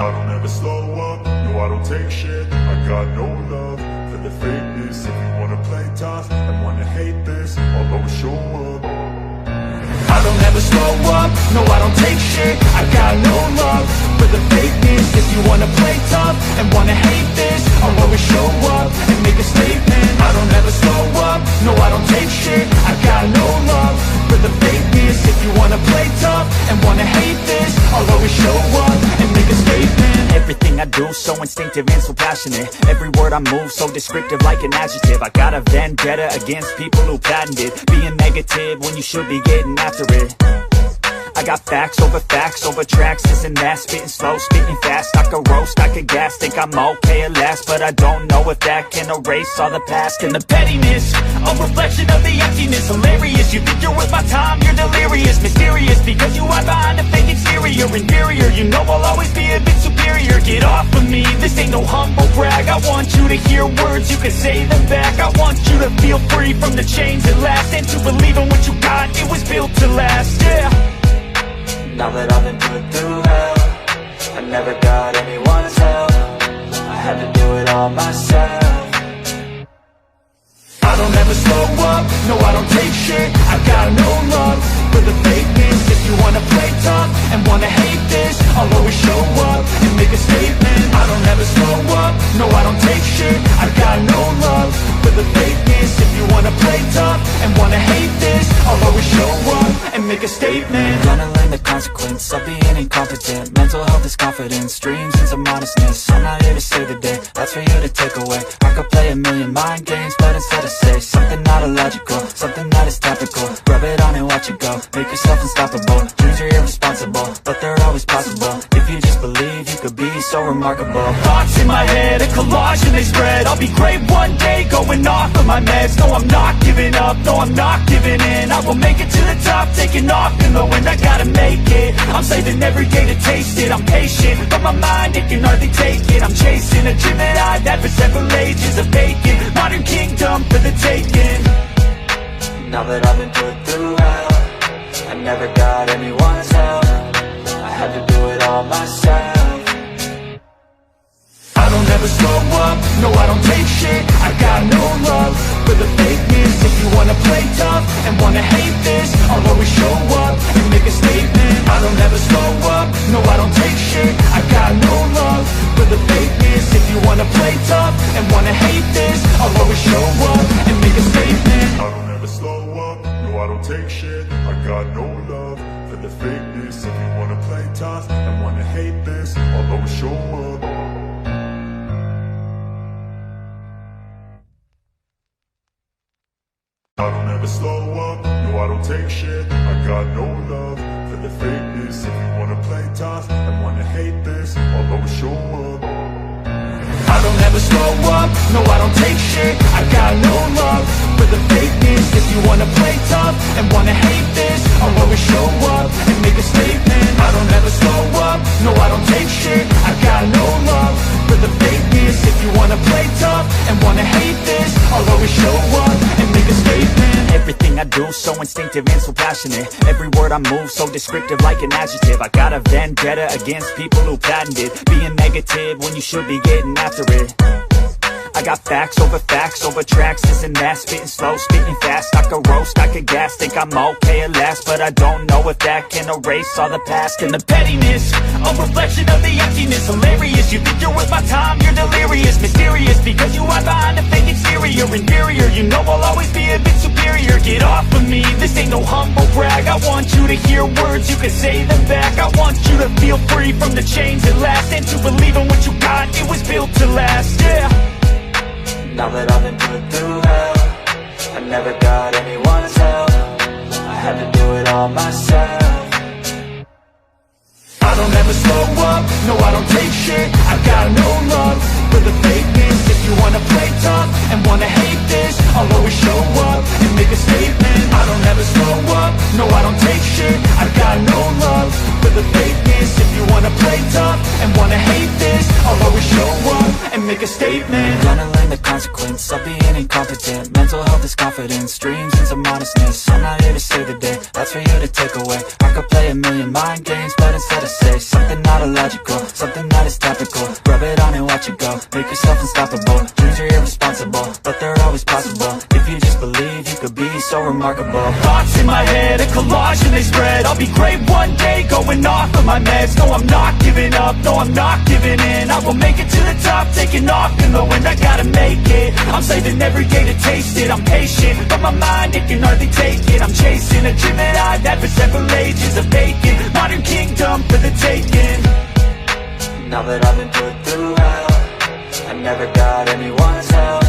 I don't ever slow up, no I don't take shit. I got no love for the fakeness. If you wanna play tough and wanna hate this, I'll always show up. I don't ever slow up, no I don't take shit. I got no love for the fakeness. If you wanna play tough and wanna hate this, I'll always show up and make a statement. I don't ever slow up, no I don't take shit. I got no love for the fakeness. If you wanna play tough and wanna hate this, I'll always show up and make a statement. Everything I do so instinctive and so passionate. Every word I move so descriptive like an adjective. I got a vendetta against people who patented being negative when you should be getting after it. I got facts over tracks, this and that. Spitting slow, spitting fast, I could roast, I could gas. Think I'm okay at last, but I don't know if that can erase all the past. And the pettiness, a reflection of the emptiness. Hilarious, you think you're worth my time, you're delirious. Mysterious, because you hide behind a fake exterior. Inferior, you know I'll always be a bit superior. Get off of me, this ain't no humble brag. I want you to hear words, you can say them back. I want you to feel free from the chains at last, and to believe in what you got, it was built to last, yeah. Now that I've been put through hell, I never got anyone's help. I had to do it all myself. I don't ever slow up, no I don't take shit. I got no love for the fakeness. If you wanna play tough and wanna hate this, I'll always show up and make a statement. I don't ever slow up, no I don't take shit. I got no love for the fakeness. If you wanna play tough and wanna hate this, I'll always show up and make a statement. Gonna learn the consequence of being incompetent. Mental health is confidence, dreams and some modestness. I'm not here to save the day, that's for you to take away. I could play a million mind games, but instead I say something not illogical, something that is topical. Rub it on and watch it go, make yourself unstoppable. Dreams are irresponsible, but they're always possible. If you just believe, you could be so remarkable. Thoughts in my head, a collage and they spread. I'll be great one day, going off of my meds. No, I'm not giving up, no, I'm not giving in. I will make it to the top, taking off in the wind. I gotta make it, I'm saving every day to taste it. I'm patient, but my mind, it can hardly take it. I'm chasing a dream that I've had for several ages. A vacant, modern kingdom for the taking. Now that I've been put through hell, I never got anyone's help. I had to do it all myself. I don't ever slow up, no I don't take shit. I got no love for the fakeness. If you wanna play tough and wanna hate this, I'll always show up and make a statement. I don't ever slow up, no I don't take shit. I got no love for the fakeness. If you wanna play tough and wanna hate this, I'll always show up and make a statement. I don't ever slow up, no I don't take shit. I got no love for the fakeness. If you wanna play tough and wanna hate this, I'll always show up. I don't ever slow up, no I don't take shit. I got no love for the fakeness. If you wanna play tough and wanna hate this, I'll always show up. I don't ever slow up, no I don't take shit. I got no love for the fakeness. If you wanna play tough and wanna hate this, I'll always show up and make a statement. I don't ever slow up, no I don't take shit. I got no love for the fakeness. If you wanna play tough and wanna hate this, I'll always show up and make a statement. Everything I do so instinctive and so passionate. Every word I move so descriptive like an adjective. I got a vendetta against people who patented being negative when you should be getting after it. I got facts over tracks, this and that. Spitting slow, spitting fast, I could roast, I could gas. Think I'm okay at last, but I don't know if that can erase all the past. And the pettiness, a reflection of the emptiness. Hilarious, you think you're worth my time, you're delirious. Mysterious, because you hide behind a fake exterior. Inferior, you know I'll always be a bit superior. Get off of me, this ain't no humble brag. I want you to hear words, you can say them back. I want you to feel free from the chains at last, and to believe in what you got, it was built to last, yeah. Now that I've been put through hell, I never got anyone's help. I had to do it all myself. I don't ever slow up, no I don't take shit. I got no love for the fakeness. If you wanna play tough and wanna hate this, I'll always show up and make a statement. I don't ever slow up, no I don't take shit. I got no love for the fakeness. If you wanna play tough and wanna hate this, I'll always show up and make a statement. Gonna learn the consequence of being incompetent. Mental health is confidence, dreams and some modestness. I'm not here to save the day, that's for you to take away. I could play a million mind games, but instead I say something not illogical, something that is is typical. Rub it on and watch it go. Make yourself unstoppable. Dreams are irresponsible, but they're always possible. If you just believe, you could be so remarkable. Thoughts in my head, a collage and they spread. I'll be great one day, going off of my meds. No, I'm not giving up, no, I'm not giving in. I will make it to the top, taking off in the wind. I gotta make it, I'm saving every day to taste it. I'm patient, but my mind, it can hardly take it. I'm chasing a dream that I've had for several ages. A vacant, modern kingdom for the taking. Now that I've been put through hell, I never got anyone's help.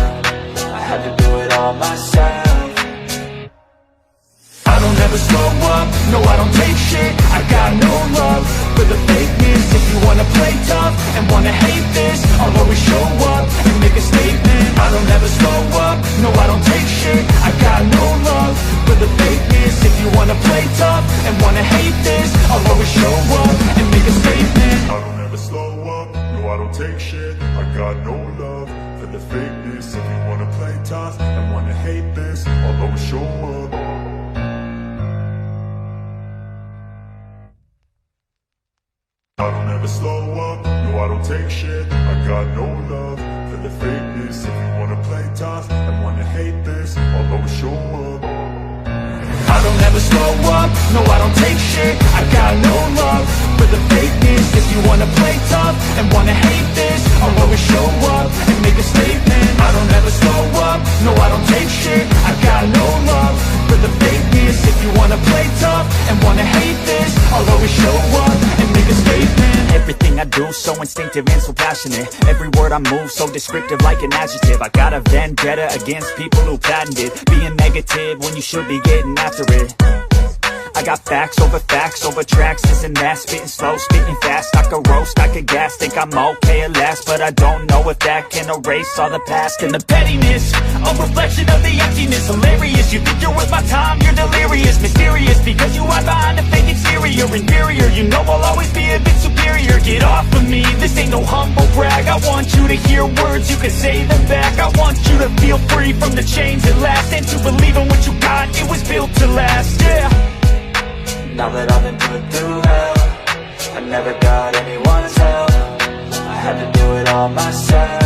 I had to do it all myself. I don't ever slow up, no I don't take shit. I got no love for the fakeness. If you wanna play tough and wanna hate this, I'll always show up and make a statement. I don't ever slow up, no I don't take shit. I got no love for the fakeness. If you wanna play tough and wanna hate this, I'll always show up and make a statement. I don't ever slow up, no I don't take shit. I got no love for the fakeness. If you wanna play tough and wanna hate this, I'll always show up. I don't ever slow up, no I don't take shit. I got no love for the fakeness. If you wanna play tough and wanna hate this, I'll always show up. I don't ever slow up, no I don't take shit. I got no love for the fakeness. If you wanna play tough and wanna hate this, I'll always show up and make a statement. I don't ever slow up, no I don't take shit. I got no love for the fakeness. If you wanna play tough and wanna hate this, I'll always show up and make a statement. Everything I do so instinctive and so passionate. Every word I move so descriptive like an adjective. I got a vendetta against people who patented being negative when you should be getting after it. I got facts over tracks, this and that. Spitting slow, spitting fast. I could roast, I could gas. Think I'm okay at last, but I don't know if that can erase all the past. And the pettiness, a reflection of the emptiness. Hilarious, you think you're worth my time, you're delirious. Mysterious, because you hide behind a fake exterior. Inferior, you know I'll always be a bit superior. Get off of me, this ain't no humble brag. I want you to hear words, you can say them back. I want you to feel free from the chains at last, and to believe in what you got, it was built to last, yeah. Now that I've been put through hell, I never got anyone's help. I had to do it all myself.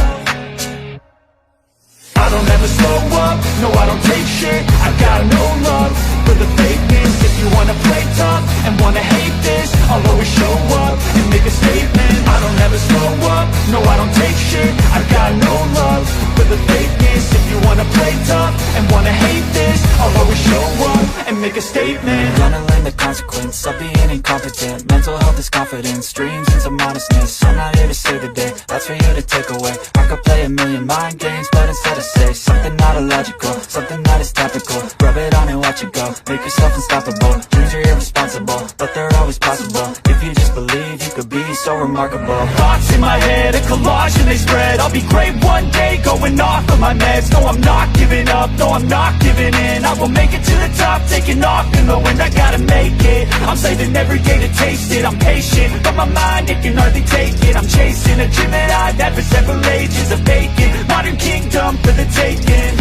I don't ever slow up, no I don't take shit. I got no love for the fakeness. If you wanna play tough and wanna hate this, I'll always show up and make a statement. I don't ever slow up, no I don't take shit. I got no love for the fakeness. If you wanna play tough and wanna hate this, I'll always show up and make a statement. Gonna learn the consequence of being incompetent. Mental health is confidence, dreams into modestness. I'm not here to save the day, that's for you to take away. I could play a million mind games, but instead I say something not illogical, something that is topical. Rub it on and watch it go. Make yourself unstoppable. Dreams are irresponsible, but they're always possible. If you just believe, you could be so remarkable. Thoughts in my head, a collage and they spread. I'll be great one day, going off of my meds. No, I'm not giving up, no, I'm not giving in. I will make it to the top, taking off in the wind. I gotta make it, I'm saving every day to taste it. I'm patient, but my mind, it can hardly take it. I'm chasing a dream that I've had for several ages. A vacant, modern kingdom for the taking.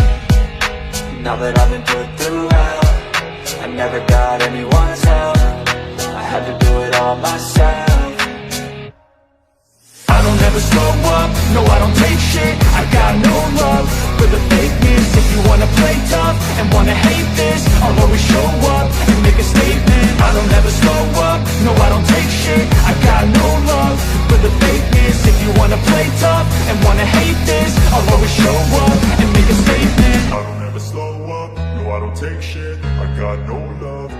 Now that I've been put through hell, I never got anyone's help. I had to do it all myself. I don't ever slow up, no I don't take shit. I got no love for the fakeness. If you wanna play tough and wanna hate this, I'll always show up and make a statement. I don't ever slow up, no I don't take shit. I got no love for the fakeness. If you wanna play tough and wanna hate this, I'll always show up and make a statement. I don't ever slow up, no I don't take shit. I got no love